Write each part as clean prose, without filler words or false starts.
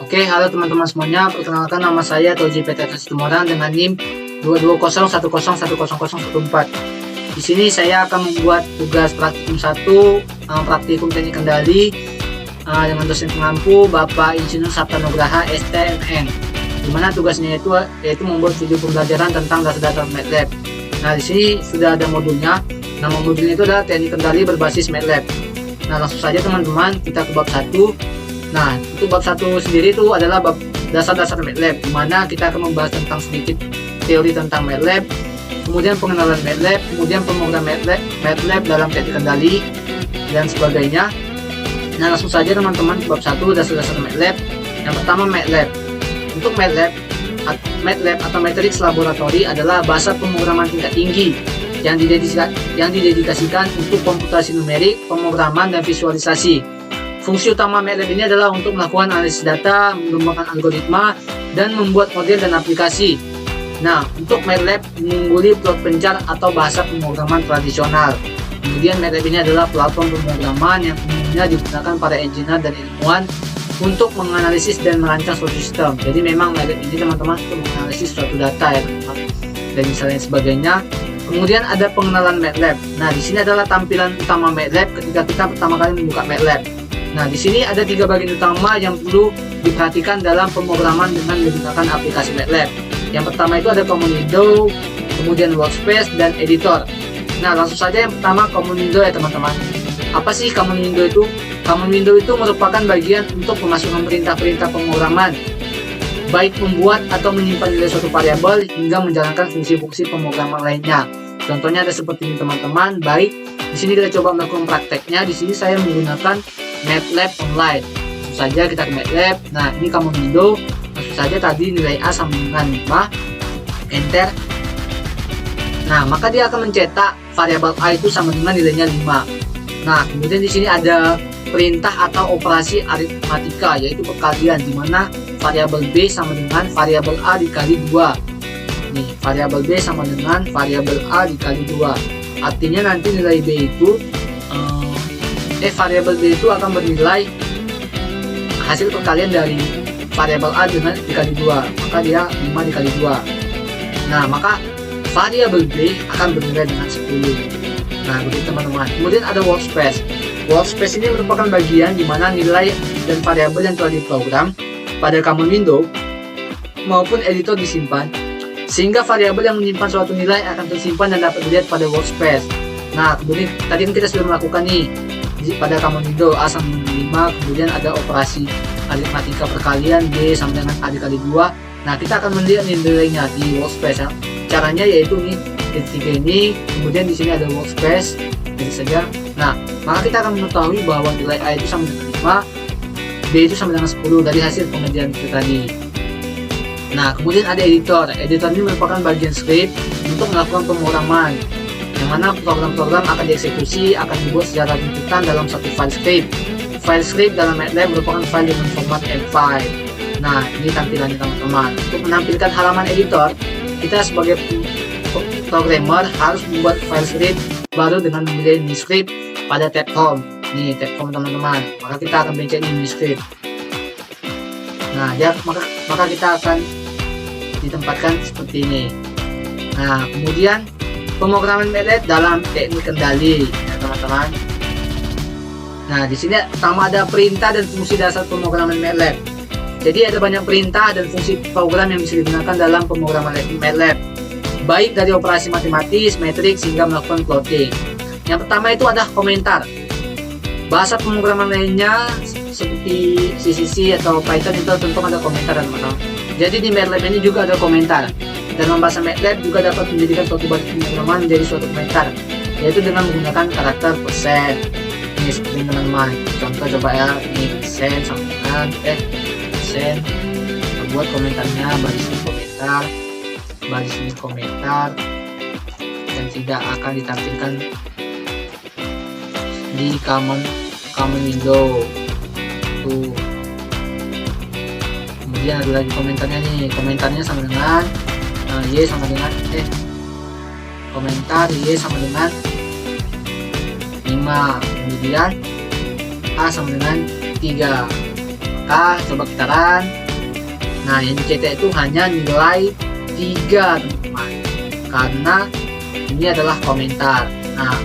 Oke, halo teman-teman semuanya. Perkenalkan, nama saya Toji Petra Situmorang dengan NIM 22010101014. Di sini saya akan membuat tugas praktikum 1, praktikum teknik kendali dengan dosen pengampu Bapak Insinyur Sapta Nugraha STMN. Di mana tugasnya yaitu membuat video pembelajaran tentang dasar-dasar MATLAB. Nah, di sini sudah ada modulnya. Nama modulnya itu adalah teknik kendali berbasis MATLAB. Nah, langsung saja teman-teman kita ke bab 1. Nah, untuk bab 1 sendiri itu adalah bab dasar-dasar MATLAB, di mana kita akan membahas tentang sedikit teori tentang MATLAB, kemudian pengenalan MATLAB, kemudian pemrogram MATLAB dalam teknik kendali, dan sebagainya. Nah, langsung saja teman-teman ke bab 1 dasar-dasar MATLAB. Yang pertama, MATLAB. Untuk MATLAB atau Matrix Laboratory adalah bahasa pemrograman tingkat tinggi yang didedikasikan untuk komputasi numerik, pemrograman, dan visualisasi. Fungsi utama MATLAB ini adalah untuk melakukan analisis data, mengembangkan algoritma, dan membuat model dan aplikasi. Nah, untuk MATLAB mengungguli plot pencar atau bahasa pemrograman tradisional. Kemudian MATLAB ini adalah platform pemrograman yang umumnya digunakan para engineer dan ilmuwan untuk menganalisis dan merancang suatu sistem. Jadi memang MATLAB ini teman-teman untuk menganalisis suatu data ya teman-teman, dan misalnya sebagainya. Kemudian ada pengenalan MATLAB. Nah, di sini adalah tampilan utama MATLAB ketika kita pertama kali membuka MATLAB. Nah, di sini ada 3 bagian utama yang perlu diperhatikan dalam pemrograman dengan menggunakan aplikasi MATLAB. Yang pertama itu ada Common Window, kemudian Workspace, dan Editor. Nah, langsung saja yang pertama Common Window ya teman-teman. Apa sih Common Window itu? Common Window itu merupakan bagian untuk memasukkan perintah-perintah pemrograman, baik membuat atau menyimpan nilai suatu variabel hingga menjalankan fungsi-fungsi pemrograman lainnya. Contohnya ada seperti ini teman-teman. Baik, di sini kita coba melakukan prakteknya. Di sini saya menggunakan MATLAB Online. Langsung saja kita ke MATLAB. Nah, ini Common Window. Langsung saja tadi nilai A sama dengan 5. Enter. Nah, maka dia akan mencetak variabel A itu sama dengan nilainya 5. Nah, kemudian di sini ada perintah atau operasi aritmatika, yaitu perkalian, di mana variabel B sama dengan variabel A dikali 2. Nih, variabel B sama dengan variabel A dikali 2. Artinya nanti nilai B itu variabel B itu akan bernilai hasil perkalian dari variabel A dengan dikali 2. Maka dia 5 dikali 2. Nah, maka variabel B akan bernilai dengan 10. Nah, begitu teman-teman. Kemudian ada Workspace. Workspace ini merupakan bagian di mana nilai dan variabel yang telah diprogram pada Common Window maupun editor disimpan, sehingga variabel yang menyimpan suatu nilai akan tersimpan dan dapat dilihat pada Workspace. Nah, kemudian tadi kan kita sudah melakukan nih pada Common Window A sama dengan 5, kemudian ada operasi aritmatika perkalian B sama dengan A dikali 2. Nah, kita akan melihat nilainya di Workspace ya. Caranya yaitu nih ketiga ini, kemudian di sini ada Workspace, jadi saja. Nah, maka kita akan mengetahui bahwa nilai A itu sama dengan 5, B itu sama dengan 10 dari hasil pengerjaan kita tadi. Nah, kemudian ada editor. Editor ini merupakan bagian script untuk melakukan pemrograman, yang mana program-program akan dieksekusi akan dibuat secara runtutan dalam satu file script. File script dalam MATLAB merupakan file dengan format M5. Nah, ini tampilannya teman-teman. Untuk menampilkan halaman editor, kita sebagai programmer harus membuat file script baru dengan memilih new script pada tab home. Nih tab home teman-teman. Maka kita akan pencet new script. Nah, maka kita akan ditempatkan seperti ini. Nah, kemudian pemrograman MATLAB dalam teknik kendali ya teman-teman. Nah, di sini pertama ada perintah dan fungsi dasar pemrograman MATLAB. Jadi ada banyak perintah dan fungsi program yang bisa digunakan dalam pemrograman MATLAB, baik dari operasi matematis, matriks, hingga melakukan plotting. Yang pertama itu ada komentar. Bahasa pemrograman lainnya seperti CCC atau Python itu tentu ada komentar teman-teman. Jadi di MATLAB ini juga ada komentar. Dalam bahasa MATLAB juga dapat menjadikan suatu baris pemrograman menjadi suatu komentar, yaitu dengan menggunakan karakter persen. Ini seperti teman-teman. Contoh coba ya, ini persen sama dengan persen. Buat komentarnya baris ini komentar, dan tidak akan ditampilkan di Common Window tuh. Kemudian ada lagi komentarnya nih, komentarnya sama dengan Y sama dengan komentar Y sama dengan 5, kemudian A sama dengan 3. Apakah? Coba kita run. Nah, yang dicetak itu hanya nilai 3 teman-teman, karena ini adalah komentar. Nah,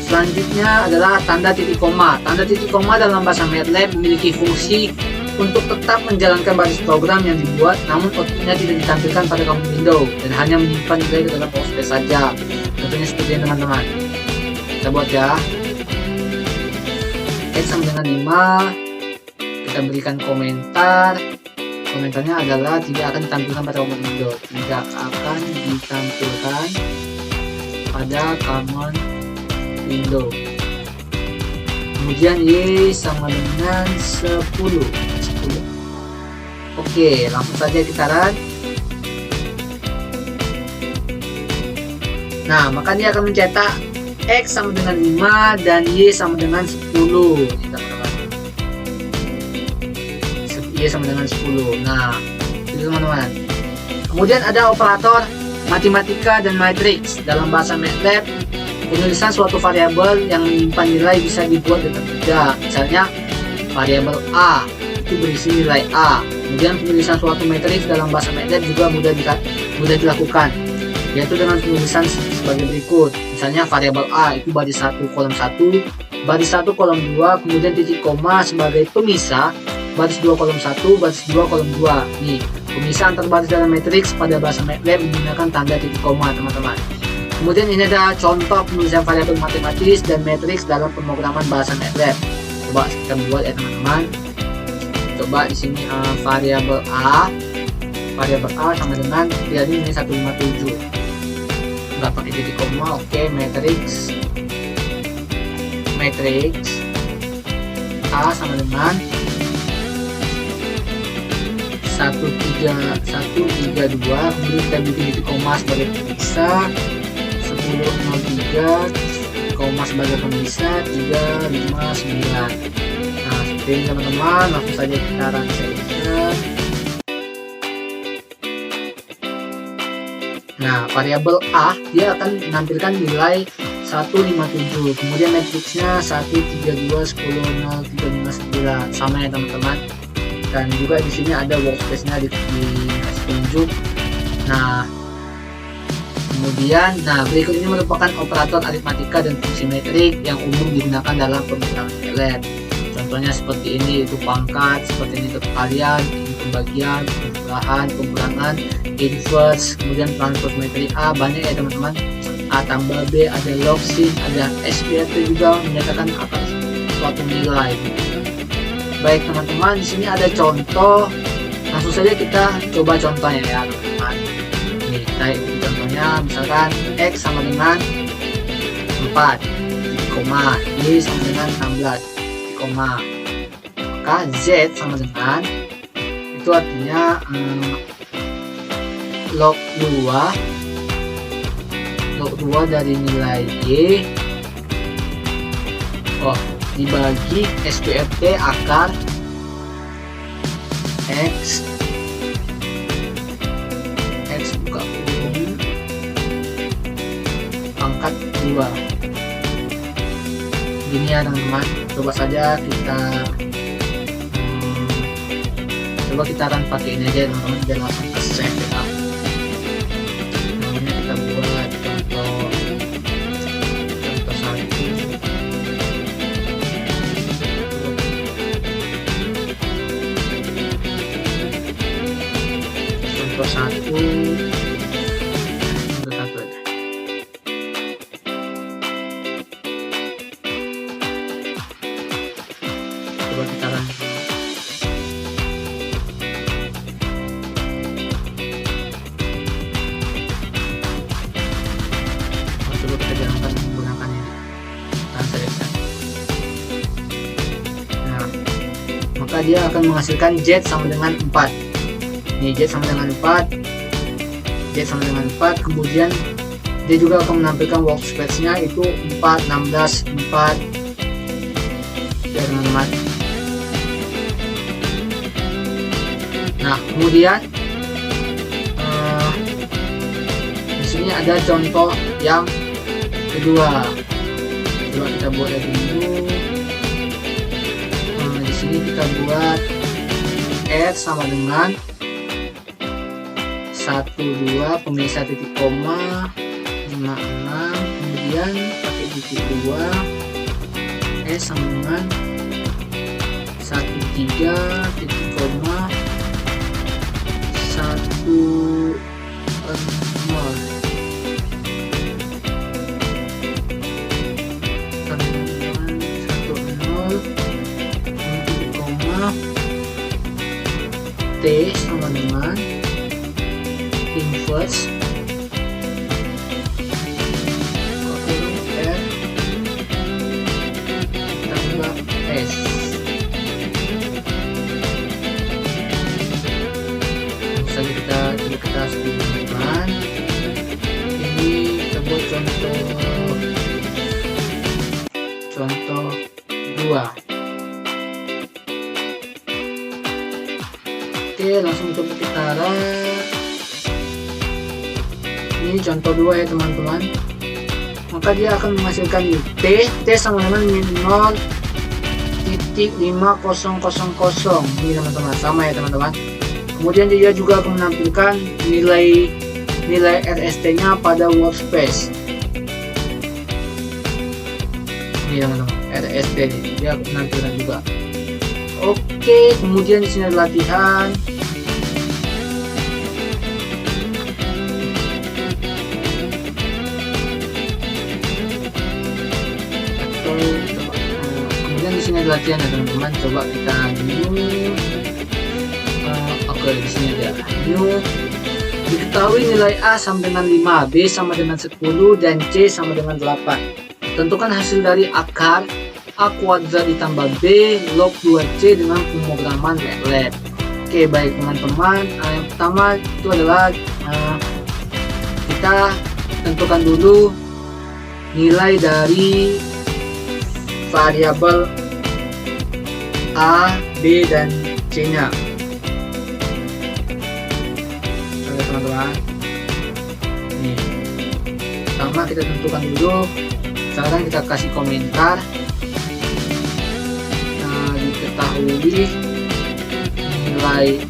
selanjutnya adalah tanda titik koma. Tanda titik koma dalam bahasa MATLAB memiliki fungsi untuk tetap menjalankan baris program yang dibuat, namun outputnya tidak ditampilkan pada kolom window dan hanya menyimpan nilai ke dalam workspace saja. Contohnya seperti ini teman-teman. Kita buat ya. X sama dengan 5. Kita berikan komentar. Komentarnya adalah tidak akan ditampilkan pada command window. Tidak akan ditampilkan pada command window. Kemudian Y sama dengan 10. Oke, langsung saja kita run. Nah, maka dia akan mencetak X sama dengan 5 dan Y sama dengan 10. Y sama dengan 10. Nah, itu teman-teman. Kemudian ada operator matematika dan matriks. Dalam bahasa MATLAB, penulisan suatu variabel yang menyimpan nilai bisa dibuat dengan mudah. Misalnya, variabel A itu berisi nilai A. Kemudian penulisan suatu matriks dalam bahasa MATLAB juga mudah dilakukan, yaitu dengan penulisan sebagai berikut. Misalnya variabel A itu baris 1 kolom 1, baris 1 kolom 2, kemudian titik koma sebagai pemisah, baris 2 kolom 1, baris 2 kolom 2. Nih, pemisah antar baris dalam matriks pada bahasa MATLAB menggunakan tanda titik koma, teman-teman. Kemudian ini ada contoh penulisan variabel matematis dan matriks dalam pemrograman bahasa MATLAB. Coba kita buat ya teman-teman. Coba di sini variabel A sama dengan jadi ini 157. Nggak pakai titik koma. Oke, matriks A sama dengan 132. Kemudian kita bikin titik koma sebagai pemisah, 1003 koma sebagai pemisah, 359. Nah, seperti ini teman-teman. Langsung saja kita run saja. Nah, variabel A dia akan menampilkan nilai 157. Kemudian matriksnya 132 10 0 359. Sama ya teman-teman. Dan juga di sini ada workspace-nya dikasih tunjuk. Nah, kemudian berikut ini merupakan operator aritmatika dan fungsi metrik yang umum digunakan dalam pemrograman MATLAB. Contohnya seperti ini, itu pangkat, seperti ini perkalian, ini pembagian, penjumlahan, pengurangan, inverse, kemudian transpose metrik A. Banyak ya teman-teman. A tambah B, ada log sin, ada SPRT juga menyatakan akan suatu nilai. Baik teman-teman, di sini ada contoh. Langsung saja kita coba contohnya ya teman-teman. Ini kita ikuti contohnya, misalkan X sama dengan 4, koma, Y sama dengan 16, koma. Maka Z sama dengan, itu artinya log 2 dari nilai Y dibagi SPRT akar X buka kurung pangkat 2. Gini ya teman-teman. Coba saja kita run pakai ini aja teman-teman, biar langsung ke save ya. Namanya kita buat contoh 1 aja. Coba kita run. Coba kita jalankan menggunakan ini. Nah, maka dia akan menghasilkan Z sama dengan 4. Z sama dengan 4, kemudian dia juga akan menampilkan workspace-nya itu 4, 16, 4 ya teman-teman. Nah, kemudian di sini ada contoh yang kedua. Coba kita buat lagi dulu. Di sini kita buat R sama dengan 12 pemirsa titik koma 56, kemudian pakai titik 2 S sama dengan 13 titik koma 10 T sama dengan inverse R tambah S. Misalnya kita sebutkan ini, kita buat contoh 2. Oke, langsung coba kita run. Ini contoh 2 ya teman-teman. Maka dia akan menghasilkan T sama dengan 0,500. Ini teman-teman, sama ya teman-teman. Kemudian dia juga akan menampilkan nilai RST nya pada workspace. Ini teman-teman, RST dia akan menampilkan juga. Oke, kemudian di sini ada latihan. Kemudian di sini ada latihan ya teman-teman. Coba kita new. Oke, di sini ada new. Diketahui nilai A sama dengan 5, B sama dengan 10, dan C sama dengan 8. Tentukan hasil dari akar A kuadrat ditambah B log 2C dengan pemrograman MATLAB. Oke, baik teman-teman. Yang pertama itu adalah kita tentukan dulu nilai dari variabel A, B, dan C nya. Oke teman-teman, nih pertama kita tentukan dulu. Sekarang kita kasih komentar. Diketahui nilai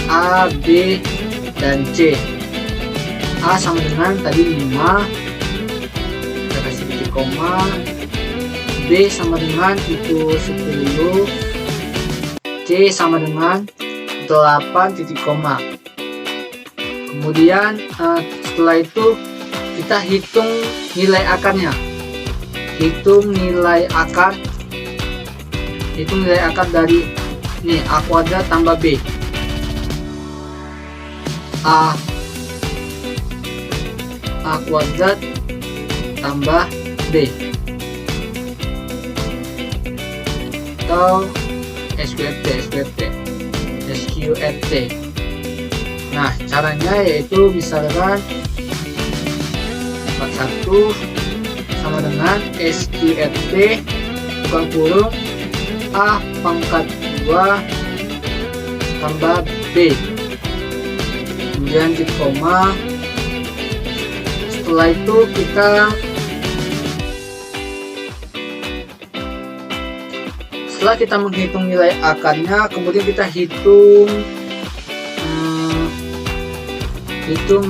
A, B, dan C. A sama dengan tadi 5, kita kasih titik koma. B sama dengan itu 10, C sama dengan 8 titik koma. Kemudian setelah itu kita hitung nilai akarnya. Hitung nilai akar dari ini A kuadrat tambah B. A kuadrat tambah B atau SQRT. Nah, caranya yaitu misalkan 41 sama dengan SQRT bukan kurung A pangkat 2 tambah B, kemudian titik koma. Setelah itu setelah kita menghitung nilai akarnya, kemudian kita hitung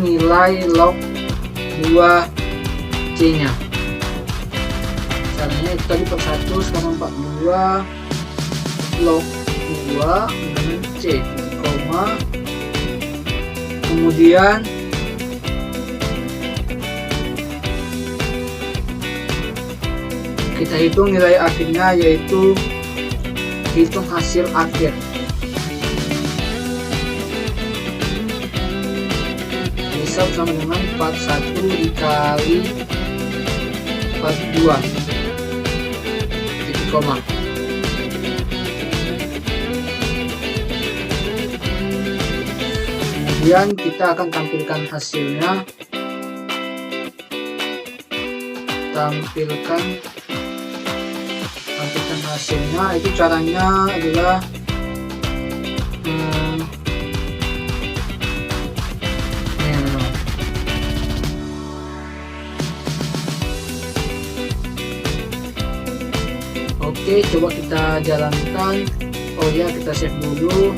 nilai log 2C nya. Caranya itu tadi per 1, sekarang 42 log 2 dengan C titik koma. Kemudian kita hitung nilai akhirnya, yaitu hitung hasil akhir. Bisa sama dengan 41 dikali 42 titik koma. Kemudian kita akan tampilkan hasilnya. Tampilkan hasilnya. Itu caranya adalah oke, coba kita jalankan. Oh ya, kita save dulu.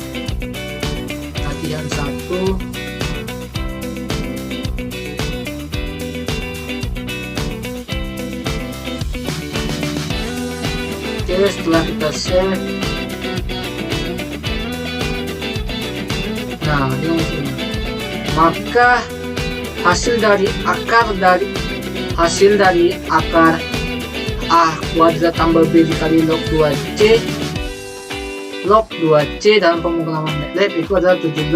setelah kita save, nah ini maka hasil dari akar A kuadrat tambah B dikali log 2C dalam pemrograman MATLAB itu adalah 17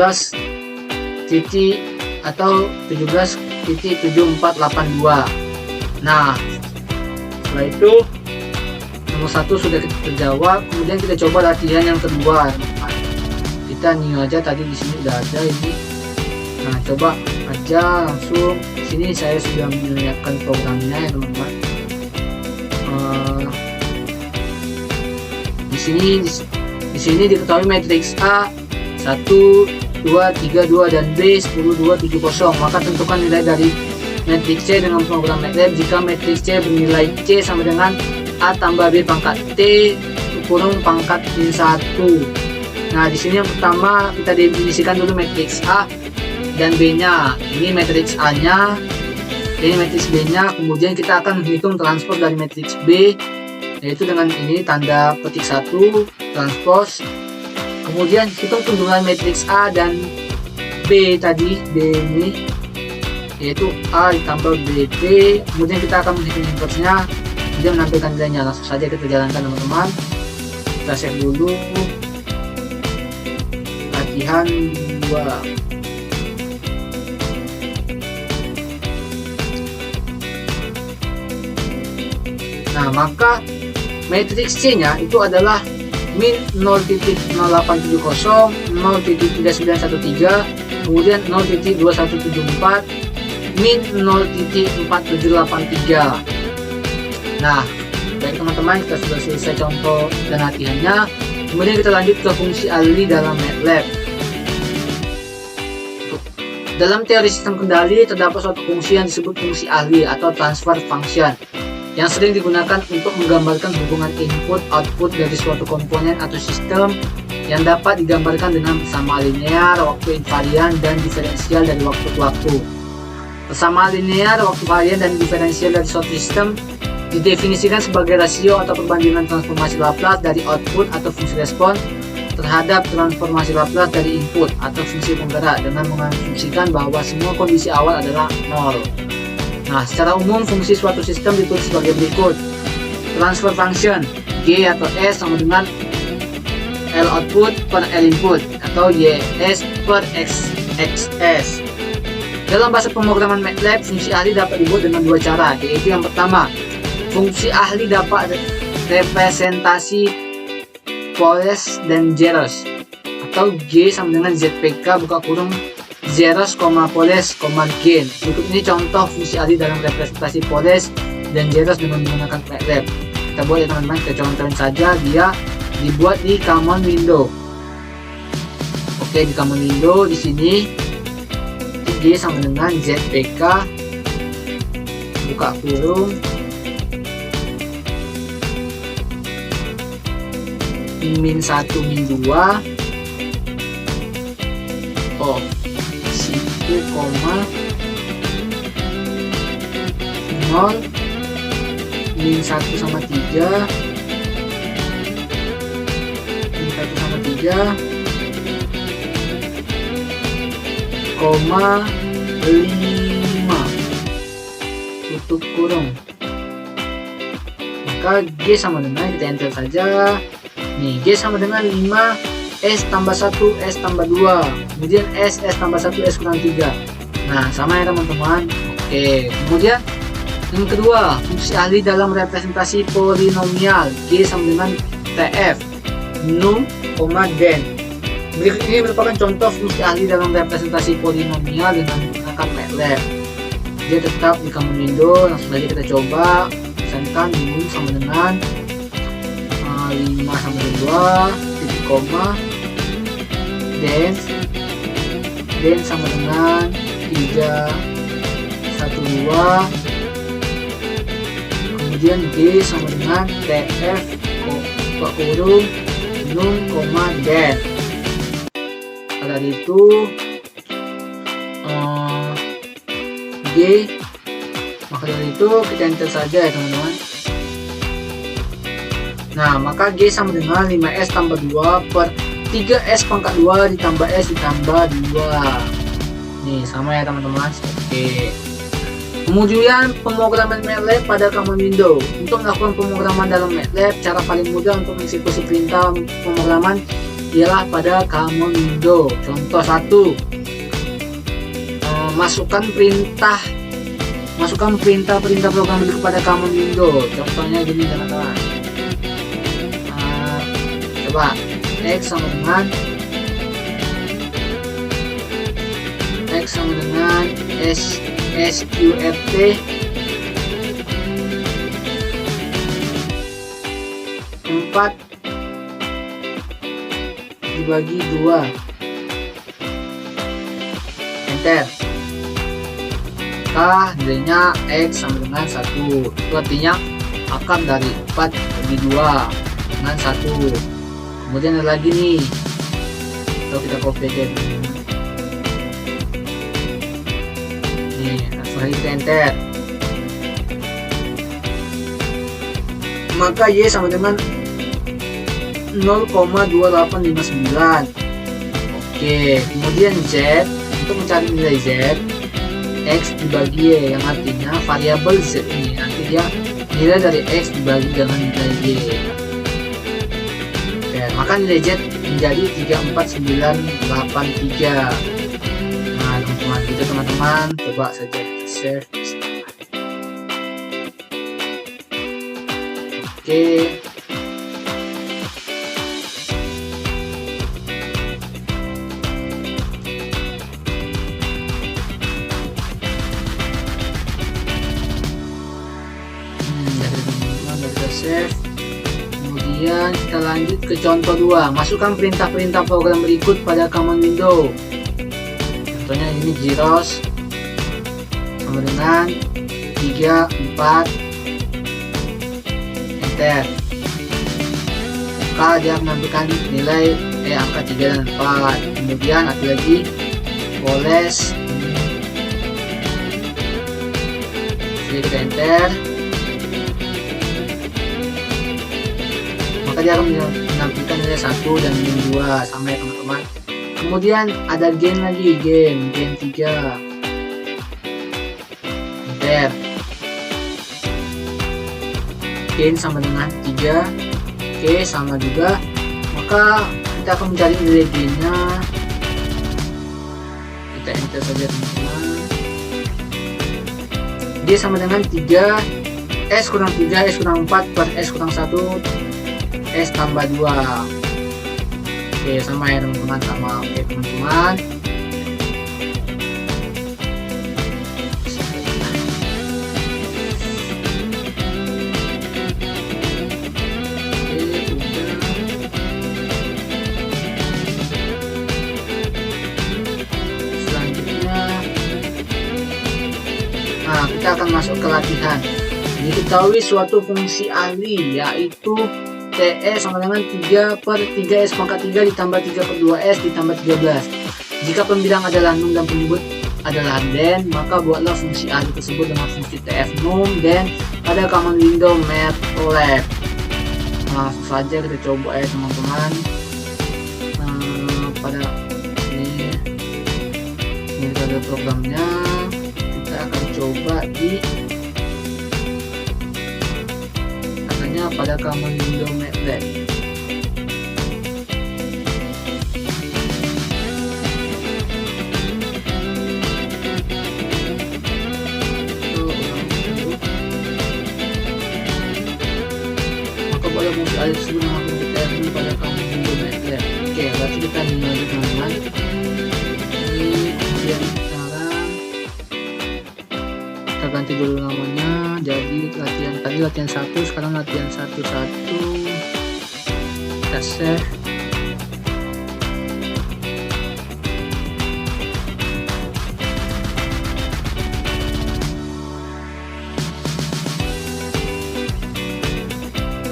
titik atau 17.7482. Nah, setelah itu nomor 1 sudah kita terjawab. Kemudian kita coba latihan yang kedua. Kita new aja, tadi di sini udah ada ini. Nah, coba aja langsung. Di sini saya sudah menyiapkan programnya ya teman-teman. Di sini diketahui matriks A 1, 2, 3, 2 dan B 10, 2, 7, 0. Maka tentukan nilai dari matriks C dengan program MATLAB jika matriks C bernilai C sama dengan A tambah B pangkat T kurung pangkat min 1. Nah, di sini yang pertama kita definisikan dulu matriks A dan B-nya. Ini matriks A-nya, ini matriks B-nya. Kemudian kita akan menghitung transpose dari matriks B, yaitu dengan ini tanda petik 1 transpose. Kemudian hitung tunggungan matriks A dan B tadi, B ini yaitu A ditambah BT. Kemudian kita akan menghitung inverse-nya, kemudian menampilkan nilainya. Langsung saja kita jalankan teman-teman. Kita save dulu latihan 2. Nah, maka matriks C-nya itu adalah min 0.0870, 0.3913, kemudian 0.2174, min 0.4783. Nah, baik teman-teman, kita sudah selesai contoh dan latihannya. Kemudian kita lanjut ke fungsi ahli dalam MATLAB. Dalam teori sistem kendali terdapat suatu fungsi yang disebut fungsi ahli atau transfer function, yang sering digunakan untuk menggambarkan hubungan input-output dari suatu komponen atau sistem yang dapat digambarkan dengan persamaan linear, waktu invarian, dan diferensial dari waktu ke waktu. Persamaan linear, waktu varian, dan diferensial dari suatu sistem didefinisikan sebagai rasio atau perbandingan transformasi Laplace dari output atau fungsi respon terhadap transformasi Laplace dari input atau fungsi penggerak dengan mengasumsikan bahwa semua kondisi awal adalah 0. Nah, secara umum fungsi suatu sistem ditulis sebagai berikut. Transfer function G atau S sama dengan L output per L input atau YS per XS. Dalam bahasa pemrograman MATLAB, fungsi ahli dapat dibuat dengan dua cara, yaitu yang pertama, fungsi ahli dapat representasi Poles dan Zeros atau G sama dengan ZPK buka kurung Zeros, Poles, gain. Berikut ini contoh fungsi ahli dalam representasi Poles dan Zeros dengan menggunakan MATLAB. Kita buat ya teman-teman, kita contohin saja. Dia dibuat di common window. Oke, di common window di sini G sama dengan ZPK buka kurung min 1 min 2 situ koma 0 min 1 sama 3 min 1 sama 3 koma 5 tutup kurung. Maka G sama dengan, kita enter saja nih, G sama dengan 5 S tambah 1 S tambah 2, kemudian S tambah 1 S kurang 3. Nah, sama ya teman-teman. Oke, kemudian yang kedua, fungsi ahli dalam representasi polinomial G sama dengan TF num, den. Berikut ini merupakan contoh fungsi ahli dalam representasi polinomial dengan menggunakan MATLAB. Dia tetap di common window. Langsung saja kita coba. Misalkan num sama dengan 5 sama dengan 2 titik koma, den sama dengan 3 1 2, kemudian G sama dengan TF buka kurung num, den. Maka dari itu G, maka dari itu kita enter saja ya teman-teman. Nah, maka G sama dengan 5S tambah 2 per 3S pangkat 2 ditambah S ditambah 2. Nih, sama ya teman-teman. Oke. Kemudian pemrograman MATLAB pada common window. Untuk melakukan pemrograman dalam MATLAB, cara paling mudah untuk mengeksekusi perintah pemrograman ialah pada common window. Contoh 1. Masukkan perintah program kepada common window. Contohnya gini teman-teman. Coba X sama dengan SQRT empat dibagi 2, enter. Nilainya X sama dengan 1. Itu artinya akar dari 4 bagi 2 dengan 1. Kemudian ada lagi nih, kalau kita copy aja nih, langsung aja kita enter. Maka Y sama dengan 0,2859. Oke, kemudian Z, untuk mencari nilai Z, X dibagi Y, yang artinya variabel Z ini nanti dia nilai dari X dibagi dengan nilai Y. Oke, maka nilai Z menjadi 34983. Nah teman-teman, gitu teman-teman, coba saja kita save. Oke. Save. Kemudian kita lanjut ke contoh 2. Masukkan perintah-perintah program berikut pada common window. Contohnya ini zeros sama dengan 3, 4, enter. Maka dia menampilkan nilai angka 3 dan 4. Kemudian ada lagi poles. Jadi kita enter. Maka dia akan menampilkan nilai 1 dan nilai 2, sama ya teman-teman. Kemudian ada gain lagi, gain 3, enter. Gain sama dengan 3, oke, sama juga. Maka kita akan mencari nilai gainnya. Kita enter saja teman-teman. G sama dengan 3, S kurang 3, S kurang 4 per S kurang 1, S tambah 2. Oke, sama ya teman-teman, sama. Oke teman-teman, selanjutnya kita akan masuk ke latihan. Diketahui suatu fungsi alih yaitu TS sama dengan 3 per 3S pangkat 3 ditambah 3 per 2S ditambah 13. Jika pembilang adalah num dan penyebut adalah den, maka buatlah fungsi alih tersebut dengan fungsi TF num dan pada common window MATLAB. Langsung saja kita coba ya teman-teman. Pada ini ada programnya. Kita akan coba di pada common window MATLAB. Maka pada fungsi alih tersebut dengan fungsi TF num pada common window MATLAB. Oke, berarti kita lanjut teman-teman. Kemudian sekarang kita ganti dulu namanya. Jadi latihan 1, sekarang latihan 1. Kita save.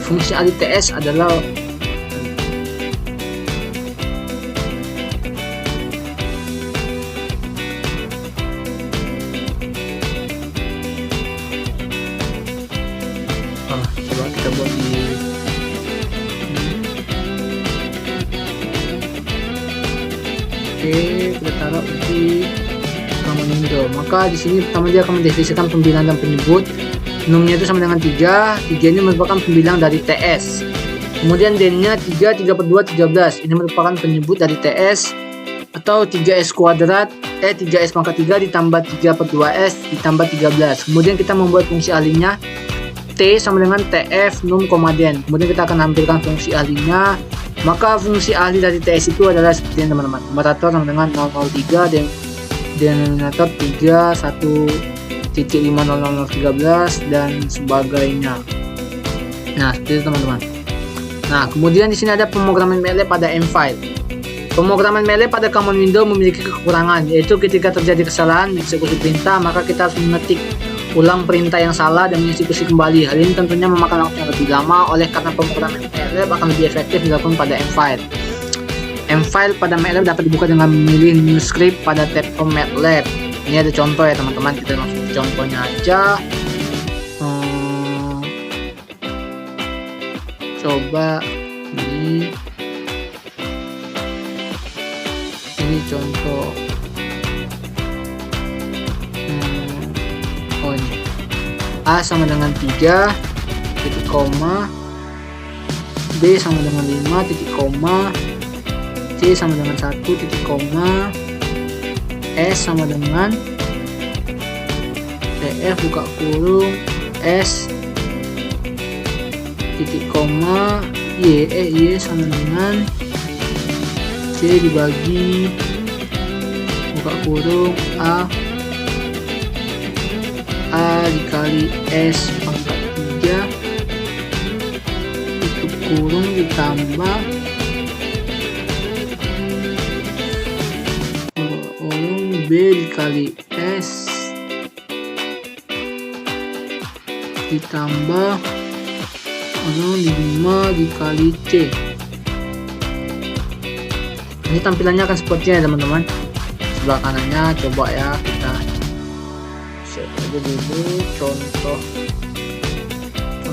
Fungsi alih TS adalah coba kita buat di Oke, kita taruh di common window. Maka di sini pertama dia akan mendefinisikan pembilang dan penyebut. Numnya itu sama dengan 3 ini merupakan pembilang dari TS. Kemudian den-nya 3 per 2, 13. Ini merupakan penyebut dari TS, atau 3S kuadrat, 3S pangkat 3 ditambah 3 per 2S ditambah 13. Kemudian kita membuat fungsi ahlinya T sama dengan TF num, den. Kemudian kita akan tampilkan fungsi ahlinya. Maka fungsi ahli dari TS itu adalah seperti ini teman-teman. Numerator sama dengan 003 dan denominator 3 1.50013 dan sebagainya. Nah, seperti itu teman-teman. Nah, kemudian di sini ada pemrograman MATLAB pada M-file. Pemrograman MATLAB pada common window memiliki kekurangan, yaitu ketika terjadi kesalahan mengeksekusi perintah, maka kita harus mengetik ulang perintah yang salah dan mengeksekusi kembali. Hal ini tentunya memakan waktu yang lebih lama, oleh karena pemrograman MATLAB akan lebih efektif dilakukan pada M-file. M-file pada MATLAB dapat dibuka dengan memilih new script pada tab MATLAB. Ini ada contoh ya teman-teman, kita langsung ke contohnya aja. Coba ini contoh. Ini A sama dengan 3 titik koma, B sama dengan 5 titik koma, C sama dengan 1 titik koma, S sama dengan TF buka kurung S titik koma, Y sama dengan C dibagi buka kurung A dikali S pangkat 3 tutup kurung ditambah kurung B dikali S ditambah 5 dikali C. Ini tampilannya akan seperti ini teman-teman. Sebelah kanannya coba ya kita set aja dulu contoh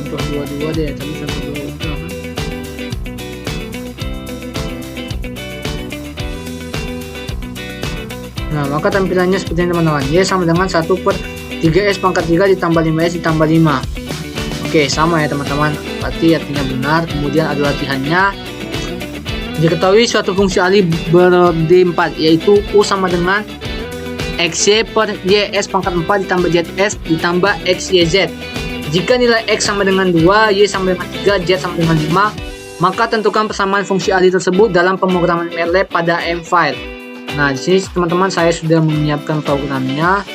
22 deh, tadi contoh 22 kan. Nah, maka tampilannya seperti ini teman-teman. Y sama dengan 1 per 3S pangkat 3 ditambah 5S ditambah 5. Oke, sama ya teman-teman, berarti artinya benar. Kemudian ada latihannya. Diketahui suatu fungsi ahli ber-D4, yaitu U sama dengan XY per YS pangkat 4 ditambah ZS ditambah XYZ. Jika nilai X sama dengan 2, Y sama dengan 3, Z sama dengan 5, maka tentukan persamaan fungsi ahli tersebut dalam pemrograman MATLAB pada M-file. Nah, di sini teman-teman saya sudah menyiapkan programnya.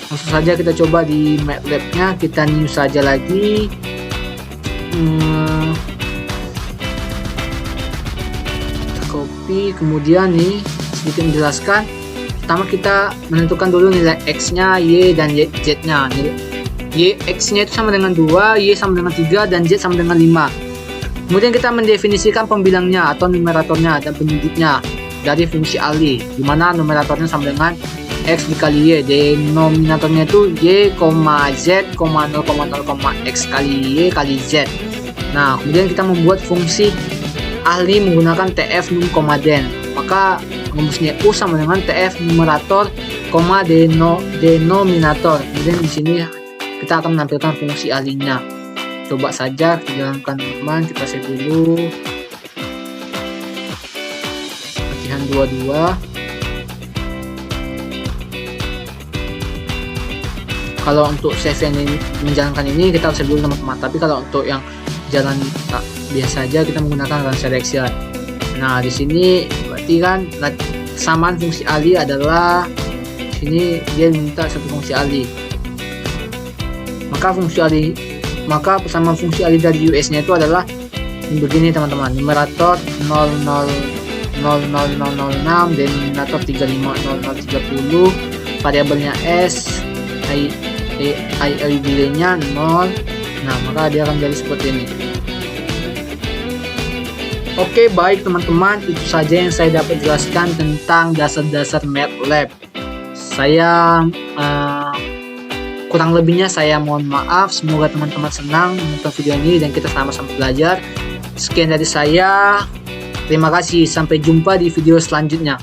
Langsung saja kita coba di MATLAB-nya, kita new saja lagi. Kita copy, kemudian nih sedikit menjelaskan. Pertama kita menentukan dulu nilai X-nya, Y dan Z-nya. Y X-nya itu sama dengan 2, Y sama dengan 3 dan Z sama dengan 5. Kemudian kita mendefinisikan pembilangnya atau numeratornya dan penyebutnya dari fungsi ahli, di mana numeratornya sama dengan X dikali Y, denominatornya itu Y, Z, 0,0, X kali Y kali Z. Nah, kemudian kita membuat fungsi ahli menggunakan TF num, den. Maka rumusnya U sama dengan TF numerator, denominator. Kemudian di sini kita akan menampilkan fungsi ahlinya. Coba saja kita jalankan teman-teman, kita save dulu. Latihan 22. Kalau untuk save yang ini, menjalankan ini kita harus dulu teman-teman. Tapi kalau untuk yang jalan biasa aja kita menggunakan run selection. Nah, di sini berarti kan kesamaan fungsi ahli adalah di sini dia minta satu fungsi ahli. Maka persamaan fungsi ahli dari US-nya itu adalah begini teman-teman. Numerator 0,00006, denominator 350030, variabelnya S, delay-nya 0. Nah, maka dia akan jadi seperti ini. Oke, baik teman-teman, itu saja yang saya dapat jelaskan tentang dasar-dasar MATLAB. Saya kurang lebihnya saya mohon maaf. Semoga teman-teman senang menonton video ini dan kita sama-sama belajar. Sekian dari saya. Terima kasih, sampai jumpa di video selanjutnya.